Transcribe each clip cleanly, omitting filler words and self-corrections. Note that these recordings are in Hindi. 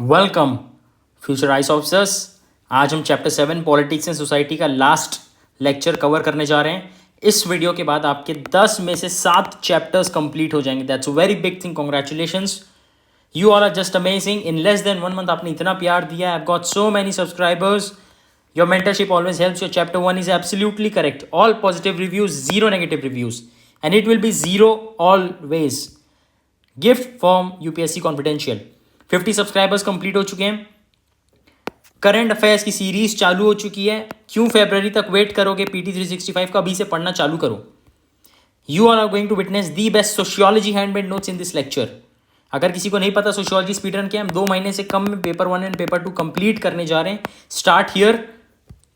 Welcome future ice officers. आज हम चैप्टर 7 पॉलिटिक्स एंड सोसाइटी का लास्ट लेक्चर कवर करने जा रहे हैं। इस वीडियो के बाद आपके 10 में से 7 चैप्टर्स कंप्लीट हो जाएंगे। That's a very big thing. Congratulations, you all are just amazing. In less than 1 month आपने इतना प्यार दिया। I have got so many subscribers. Your mentorship always helps. Your chapter 1 is absolutely correct. All positive reviews, zero negative reviews, and it will be zero always. Gift from UPSC confidential. 50 subscribers complete हो चुके हैं। करंट अफेयर्स की सीरीज चालू हो चुकी है। क्यों फरवरी तक वेट करोगे? पीटी 365 का अभी से पढ़ना चालू करो। You are going to witness the best sociology handmade notes in this lecture. अगर किसी को नहीं पता सोशियोलॉजी स्पीड रन क्या है, हम 2 महीने से कम में पेपर 1 एंड पेपर 2 कंप्लीट करने जा रहे हैं। Start here.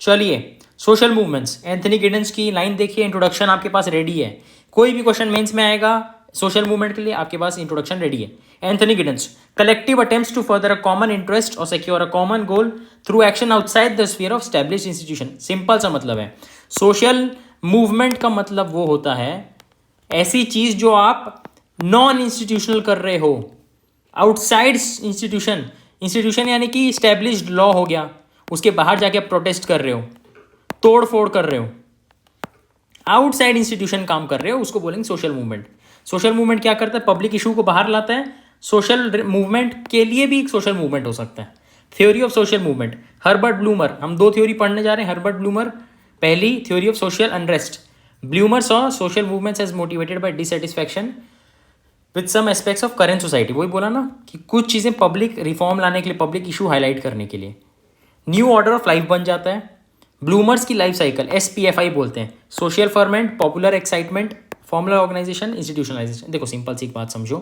चलिए, सोशल मूवमेंट्स, एंथनी गिडेंस की लाइन देखिए। इंट्रोडक्शन आपके पास रेडी है। कोई भी क्वेश्चन मेंस में आएगा सोशल मूवमेंट के लिए, आपके पास इंट्रोडक्शन रेडी है। Anthony Giddens, collective attempts to further a common interest और secure a common goal through action outside the sphere of established institution. Simple सा मतलब है। सोशल मूवमेंट का मतलब वो होता है ऐसी चीज जो आप नॉन इंस्टीट्यूशनल कर रहे हो, आउटसाइड इंस्टीट्यूशन। इंस्टीट्यूशन यानी कि स्टैब्लिश्ड लॉ हो गया, उसके बाहर जाके आप प्रोटेस्ट कर रहे हो, तोड़ फोड़ कर रहे हो, आउटसाइड इंस्टीट्यूशन काम कर रहे हो, उसको बोलेंगे सोशल मूवमेंट। सोशल मूवमेंट क्या करता है? पब्लिक इशू को बाहर लाता है। सोशल मूवमेंट के लिए भी एक सोशल मूवमेंट हो सकता है। Theory of social movement, Herbert Blumer. हम 2 थ्योरी पढ़ने जा रहे हैं। हर्बर्ट ब्लूमर, पहली theory of social unrest. Blumer saw social movements as motivated by dissatisfaction with some aspects of current society. वही बोला ना कि कुछ चीज़ें पब्लिक रिफॉर्म लाने के लिए, पब्लिक इशू हाईलाइट करने के लिए न्यू ऑर्डर ऑफ लाइफ बन जाता है। ब्लूमर्स की लाइफ साइकिल SPFI बोलते हैं। Social ferment, popular excitement, formal organization, institutionalization. देखो सिंपल सी एक बात समझो।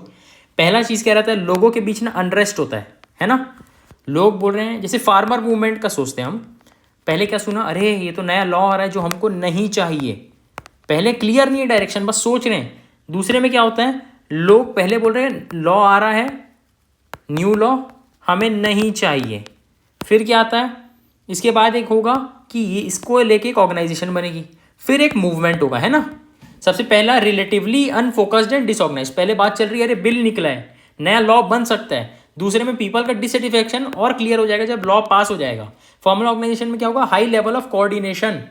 पहला चीज़ क्या रहता है? लोगों के बीच ना अनरेस्ट होता है ना। लोग बोल रहे हैं, जैसे फार्मर मूवमेंट का सोचते हैं हम। पहले क्या सुना? अरे ये तो नया लॉ आ रहा है जो हमको नहीं चाहिए। पहले क्लियर नहीं है डायरेक्शन, बस सोच रहे हैं। दूसरे में क्या होता है? लोग पहले बोल रहे हैं लॉ आ रहा है, न्यू लॉ हमें नहीं चाहिए। फिर क्या आता है? इसके बाद एक होगा कि ये इसको लेके एक ऑर्गेनाइजेशन बनेगी, फिर एक मूवमेंट होगा, है ना। सबसे पहला रिलेटिवली अनफोकस्ड एंड डिसऑर्गेनाइज। पहले बात चल रही है अरे बिल निकला है, नया लॉ बन सकता है। दूसरे में पीपल का डिससेटिस्फैक्शन और क्लियर हो जाएगा जब लॉ पास हो जाएगा। फॉर्मल ऑर्गेनाइजेशन में क्या होगा? High level of coordination.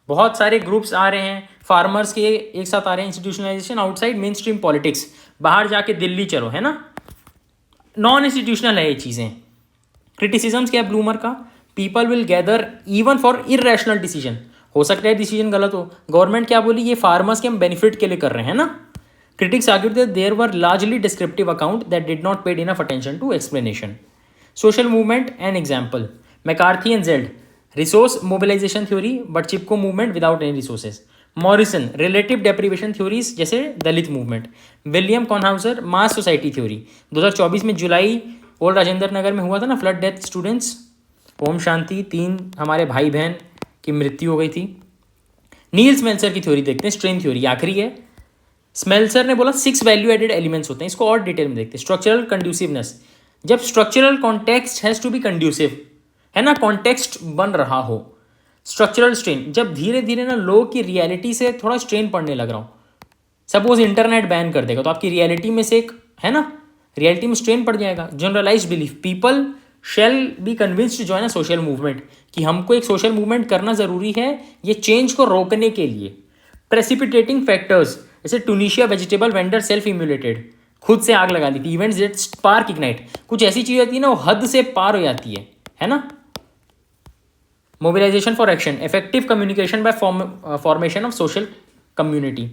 बहुत सारे ग्रुप्स आ रहे हैं, फार्मर्स के एक साथ आ रहे हैं। Institutionalization, outside main stream politics, बाहर जाके दिल्ली चलो, है ना। नॉन इंस्टीट्यूशनल है ये चीज़ें। क्रिटिसिज्म क्या है ब्लूमर का? People will gather even for irrational decision. हो सकता है डिसीजन गलत हो। गवर्नमेंट क्या बोली? ये फार्मर्स के हम बेनिफिट के लिए कर रहे हैं ना। Critics argued that there were largely descriptive account that did not paid enough attention to explanation. Social movement an example, McCarthy and Zald, resource mobilization theory but Chipko movement without any resources. Morrison, relative deprivation theories जैसे Dalit movement. William Kornhauser, mass society theory. 2024 में जुलाई ओल्ड राजेंद्र नगर में हुआ था ना flood death students. Om Shanti, 3 हमारे भाई बहन की मृत्यु हो गई थी। नील स्मेल्सर की थ्योरी देखते हैं, स्ट्रेन थ्योरी आखिरी है। स्मेल्सर ने बोला 6 वैल्यू एडेड एलिमेंट्स होते हैं। इसको और डिटेल में देखते हैं। स्ट्रक्चरल कंड्यूसिवनेस, जब structural context has to be conducive, है ना, कॉन्टेक्स्ट बन रहा हो। स्ट्रक्चरल स्ट्रेन, जब धीरे धीरे ना लोग की रियलिटी से थोड़ा स्ट्रेन पड़ने लग रहा हो। सपोज इंटरनेट बैन कर देगा तो आपकी रियलिटी में से एक, है ना, रियलिटी में स्ट्रेन पड़ जाएगा। Generalized belief, people shall be convinced to join a social movement, कि हमको एक सोशल मूवमेंट करना जरूरी है ये चेंज को रोकने के लिए। प्रेसिपिटेटिंग फैक्टर्स, जैसे टूनिशिया वेजिटेबल वेंडर सेल्फ इम्यूलेटेड, खुद से आग लगा ली थी। इवेंट्स दैट स्पार्क इग्नाइट, कुछ ऐसी चीज होती है ना वो हद से पार हो जाती है ना। Mobilization for action, effective communication by formation of social community.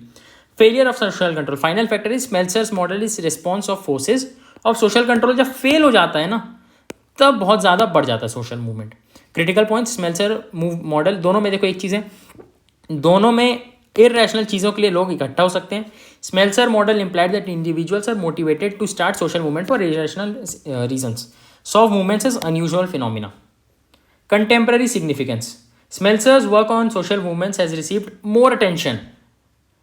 Failure of social control, final factor is Smelser's model is response of forces of social control. जब फेल हो जाता है ना तब बहुत ज़्यादा बढ़ जाता है social movement. Critical point, स्मेल्सर model, दोनों में देखो एक चीज़ है, दोनों में इरेशनल चीज़ों के लिए लोग इकट्ठा हो सकते हैं। Smelser model implied that individuals are motivated to start social movement for irrational reasons, solve movements as unusual phenomena. Contemporary significance, Smelser's work on social movements has received more attention,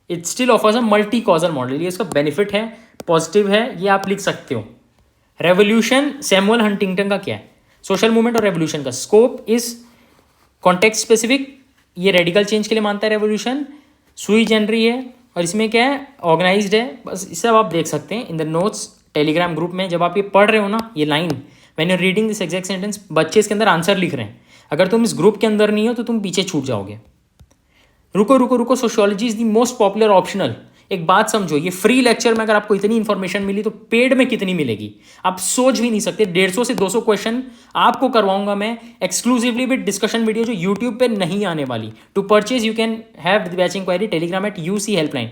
it still offers a multi causal model. ये इसका बेनिफिट है, पॉजिटिव है, ये आप लिख सकते हो। रेवोल्यूशन, सैमुअल हंटिंगटन का क्या है? सोशल मूवमेंट और रेवोल्यूशन का स्कोप इज कॉन्टेक्स्ट स्पेसिफिक, ये रेडिकल चेंज के लिए मानता है रेवोल्यूशन। सुई जनरी है और इसमें क्या है? ऑर्गेनाइज्ड है। बस इसे अब आप देख सकते हैं in the notes Telegram group में। जब आप ये पढ़ रहे हो ना, ये line when you reading this exact sentence, बच्चे इसके अंदर आंसर लिख रहे हैं, अगर तुम इस ग्रुप के अंदर नहीं हो तो तुम पीछे छूट जाओगे। रुको रुको रुको, sociology is the most popular optional. एक बात समझो, ये फ्री लेक्चर में अगर आपको इतनी इंफॉर्मेशन मिली तो पेड में कितनी मिलेगी आप सोच भी नहीं सकते। 150 से 200 क्वेश्चन आपको करवाऊंगा मैं एक्सक्लूसिवली विद डिस्कशन वीडियो, जो यूट्यूब पे नहीं आने वाली। To purchase you can have the batch inquiry Telegram @UC helpline.